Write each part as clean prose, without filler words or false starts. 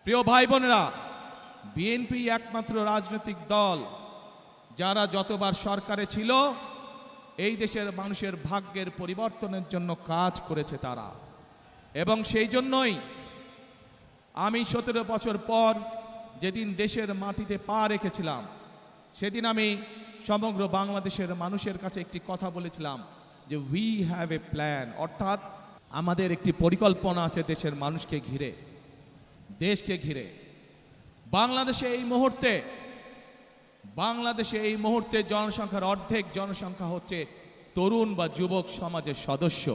প্রিয় ভাই বোনেরা, বিএনপি একমাত্র রাজনৈতিক দল যারা যতবার সরকারে ছিল এই দেশের মানুষের ভাগ্যের পরিবর্তনের জন্য কাজ করেছে তারা। এবং সেই জন্যই আমি 17 বছর পর যেদিন দেশের মাটিতে পা রেখেছিলাম সেদিন আমি সমগ্র বাংলাদেশের মানুষের কাছে একটি কথা বলেছিলাম যে উই হ্যাভ এ প্ল্যান, অর্থাৎ আমাদের একটি পরিকল্পনা আছে দেশের মানুষকে ঘিরে, দেশকে ঘিরে। বাংলাদেশে এই মুহূর্তে জনসংখ্যার অর্ধেক জনসংখ্যা হচ্ছে তরুণ বা যুবক সমাজের সদস্য।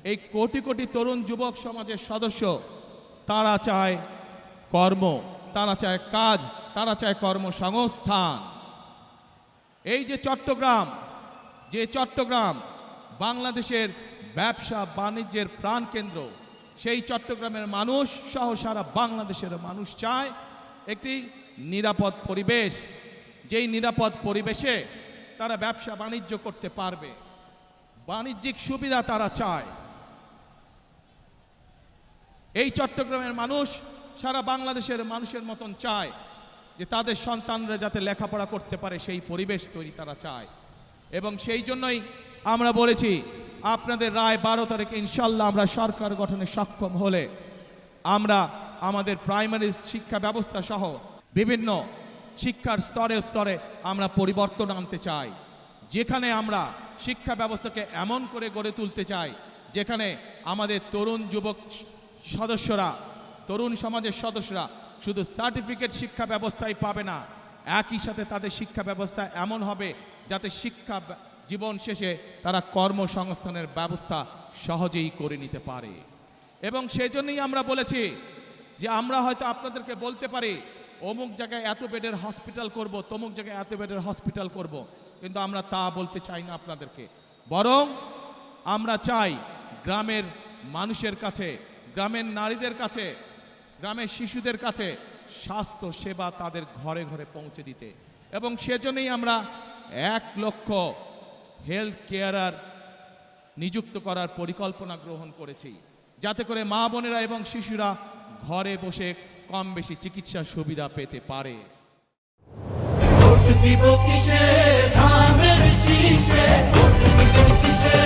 এই কোটি কোটি তরুণ যুবক সমাজের সদস্য তারা চায় কর্ম, তারা চায় কাজ, তারা চায় কর্মসংস্থান। এই যে চট্টগ্রাম বাংলাদেশের ব্যবসা বাণিজ্যের প্রাণকেন্দ্র, সেই চট্টগ্রামের মানুষ সহ সারা বাংলাদেশের মানুষ চায় একটি নিরাপদ পরিবেশ, যেই নিরাপদ পরিবেশে তারা ব্যবসা বাণিজ্য করতে পারবে, বাণিজ্যিক সুবিধা তারা চায়। এই চট্টগ্রামের মানুষ সারা বাংলাদেশের মানুষের মতন চায় যে তাদের সন্তানরা যাতে লেখাপড়া করতে পারে, সেই পরিবেশ তৈরি তারা চায়। এবং সেই জন্যই আমরা বলেছি আপনাদের রায় 12 তারিখে ইনশাল্লাহ আমরা সরকার গঠনে সক্ষম হলে আমরা আমাদের প্রাইমারি শিক্ষা ব্যবস্থা সহ বিভিন্ন শিক্ষার স্তরে স্তরে আমরা পরিবর্তন আনতে চাই, যেখানে আমরা শিক্ষা ব্যবস্থাকে এমন করে গড়ে তুলতে চাই যেখানে আমাদের তরুণ যুবক সদস্যরা, তরুণ সমাজের সদস্যরা শুধু সার্টিফিকেট শিক্ষা ব্যবস্থাই পাবে না, একই সাথে তাদের শিক্ষা ব্যবস্থা এমন হবে যাতে শিক্ষা জীবন শেষে তারা কর্মসংস্থানের ব্যবস্থা সহজেই করে নিতে পারে। এবং সেজন্যই আমরা বলেছি যে আমরা হয়তো আপনাদেরকে বলতে পারি অমুক জায়গায় এত বেডের হসপিটাল করব, তমুক জায়গায় এত বেডের হসপিটাল করব, কিন্তু আমরা তা বলতে চাই না আপনাদেরকে। বরং আমরা চাই গ্রামের মানুষের কাছে, গ্রামের নারীদের কাছে, গ্রামের শিশুদের কাছে স্বাস্থ্য সেবা তাদের ঘরে ঘরে পৌঁছে দিতে। এবং সেজন্যই আমরা 1 লক্ষ হেলথ কেয়ারার নিযুক্ত করার পরিকল্পনা গ্রহণ করেছি, যাতে করে মা বোনেরা এবং শিশুরা ঘরে বসে কম বেশি চিকিৎসা সুবিধা পেতে পারে। ভোট দিব কিসে, ধানের শীষে, ভোট দিব কিসে।